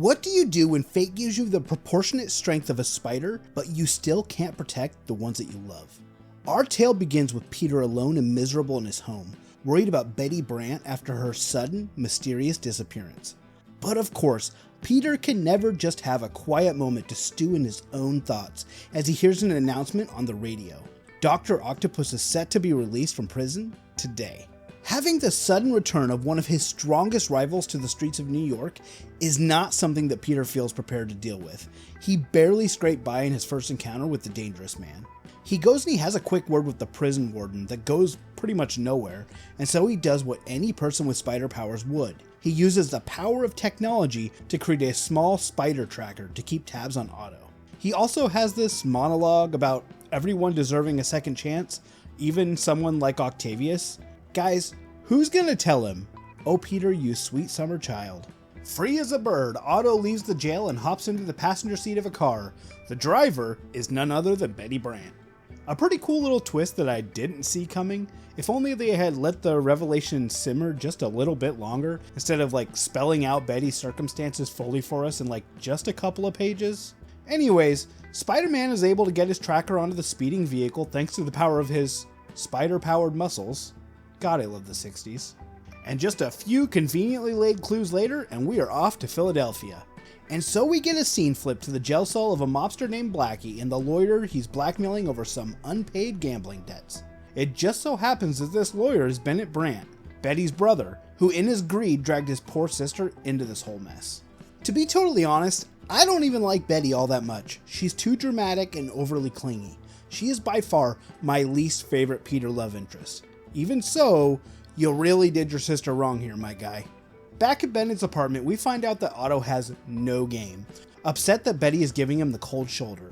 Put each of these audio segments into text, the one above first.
What do you do when fate gives you the proportionate strength of a spider, but you still can't protect the ones that you love? Our tale begins with Peter alone and miserable in his home, worried about Betty Brant after her sudden, mysterious disappearance. But of course, Peter can never just have a quiet moment to stew in his own thoughts as he hears an announcement on the radio. Doctor Octopus is set to be released from prison today. Having the sudden return of one of his strongest rivals to the streets of New York is not something that Peter feels prepared to deal with. He barely scraped by in his first encounter with the dangerous man. He goes and he has a quick word with the prison warden that goes pretty much nowhere, and so he does what any person with spider powers would. He uses the power of technology to create a small spider tracker to keep tabs on Otto. He also has this monologue about everyone deserving a second chance, even someone like Octavius. Guys, who's gonna tell him? Oh Peter, you sweet summer child. Free as a bird, Otto leaves the jail and hops into the passenger seat of a car. The driver is none other than Betty Brant. A pretty cool little twist that I didn't see coming. If only they had let the revelation simmer just a little bit longer, instead of spelling out Betty's circumstances fully for us in just a couple of pages. Anyways, Spider-Man is able to get his tracker onto the speeding vehicle thanks to the power of his spider-powered muscles. God, I love the 60s. And just a few conveniently laid clues later, and we are off to Philadelphia. And so we get a scene flip to the jail cell of a mobster named Blackie and the lawyer he's blackmailing over some unpaid gambling debts. It just so happens that this lawyer is Bennett Brant, Betty's brother, who in his greed dragged his poor sister into this whole mess. To be totally honest, I don't even like Betty all that much. She's too dramatic and overly clingy. She is by far my least favorite Peter love interest. Even so, you really did your sister wrong here, my guy. Back at Bennett's apartment, we find out that Otto has no game, upset that Betty is giving him the cold shoulder.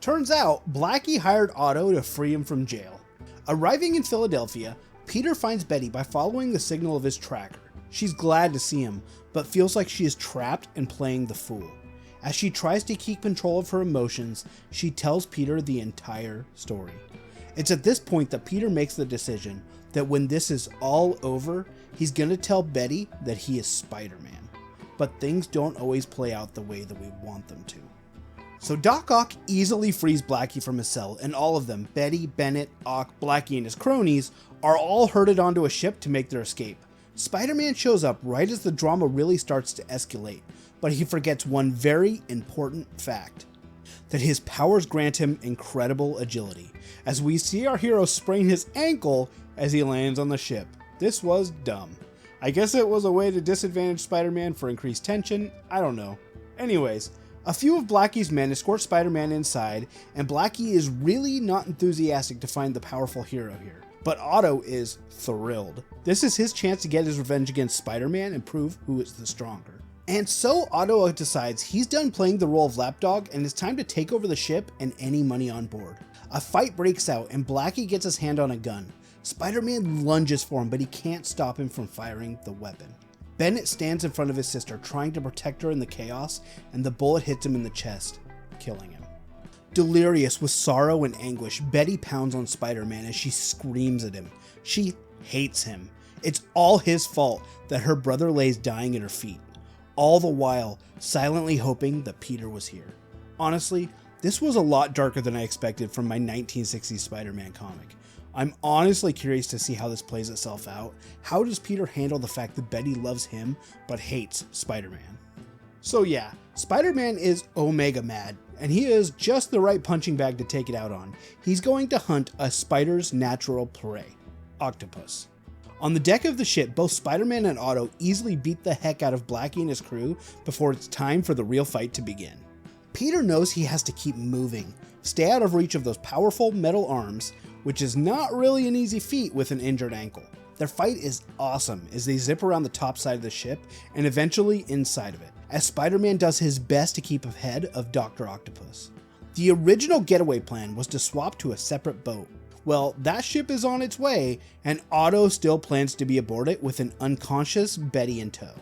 Turns out, Blackie hired Otto to free him from jail. Arriving in Philadelphia, Peter finds Betty by following the signal of his tracker. She's glad to see him, but feels like she is trapped and playing the fool. As she tries to keep control of her emotions, she tells Peter the entire story. It's at this point that Peter makes the decision that when this is all over, he's gonna tell Betty that he is Spider-Man. But things don't always play out the way that we want them to. So Doc Ock easily frees Blackie from his cell, and all of them, Betty, Bennett, Ock, Blackie, and his cronies, are all herded onto a ship to make their escape. Spider-Man shows up right as the drama really starts to escalate, but he forgets one very important fact: that his powers grant him incredible agility, as we see our hero sprain his ankle as he lands on the ship. This was dumb. I guess it was a way to disadvantage Spider-Man for increased tension, I don't know. Anyways, a few of Blackie's men escort Spider-Man inside, and Blackie is really not enthusiastic to find the powerful hero here. But Otto is thrilled. This is his chance to get his revenge against Spider-Man and prove who is the stronger. And so Otto decides he's done playing the role of lapdog and it's time to take over the ship and any money on board. A fight breaks out and Blackie gets his hand on a gun. Spider-Man lunges for him, but he can't stop him from firing the weapon. Bennett stands in front of his sister, trying to protect her in the chaos, and the bullet hits him in the chest, killing him. Delirious with sorrow and anguish, Betty pounds on Spider-Man as she screams at him. She hates him. It's all his fault that her brother lays dying at her feet, all the while silently hoping that Peter was here. Honestly, this was a lot darker than I expected from my 1960s Spider-Man comic. I'm honestly curious to see how this plays itself out. How does Peter handle the fact that Betty loves him but hates Spider-Man? So yeah, Spider-Man is Omega mad, and he is just the right punching bag to take it out on. He's going to hunt a spider's natural prey, Octopus. On the deck of the ship, both Spider-Man and Otto easily beat the heck out of Blackie and his crew before it's time for the real fight to begin. Peter knows he has to keep moving, stay out of reach of those powerful metal arms, which is not really an easy feat with an injured ankle. Their fight is awesome as they zip around the top side of the ship and eventually inside of it, as Spider-Man does his best to keep ahead of Doctor Octopus. The original getaway plan was to swap to a separate boat. Well, that ship is on its way, and Otto still plans to be aboard it with an unconscious Betty in tow.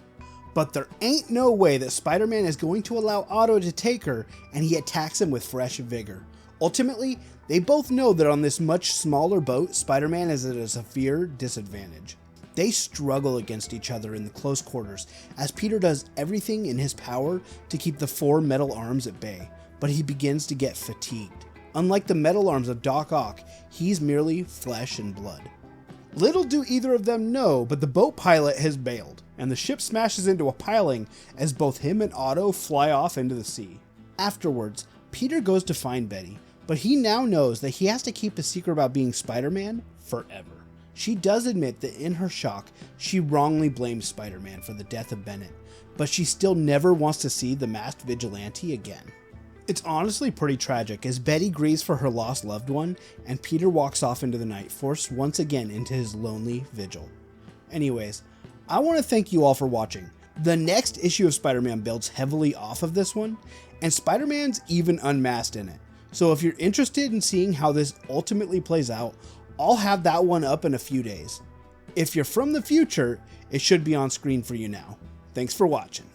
But there ain't no way that Spider-Man is going to allow Otto to take her, and he attacks him with fresh vigor. Ultimately, they both know that on this much smaller boat, Spider-Man is at a severe disadvantage. They struggle against each other in the close quarters as Peter does everything in his power to keep the 4 metal arms at bay, but he begins to get fatigued. Unlike the metal arms of Doc Ock, he's merely flesh and blood. Little do either of them know, but the boat pilot has bailed, and the ship smashes into a piling as both him and Otto fly off into the sea. Afterwards, Peter goes to find Betty, but he now knows that he has to keep a secret about being Spider-Man forever. She does admit that in her shock, she wrongly blames Spider-Man for the death of Bennett, but she still never wants to see the masked vigilante again. It's honestly pretty tragic as Betty grieves for her lost loved one, and Peter walks off into the night, forced once again into his lonely vigil. Anyways, I want to thank you all for watching. The next issue of Spider-Man builds heavily off of this one, and Spider-Man's even unmasked in it. So if you're interested in seeing how this ultimately plays out, I'll have that one up in a few days. If you're from the future, it should be on screen for you now. Thanks for watching.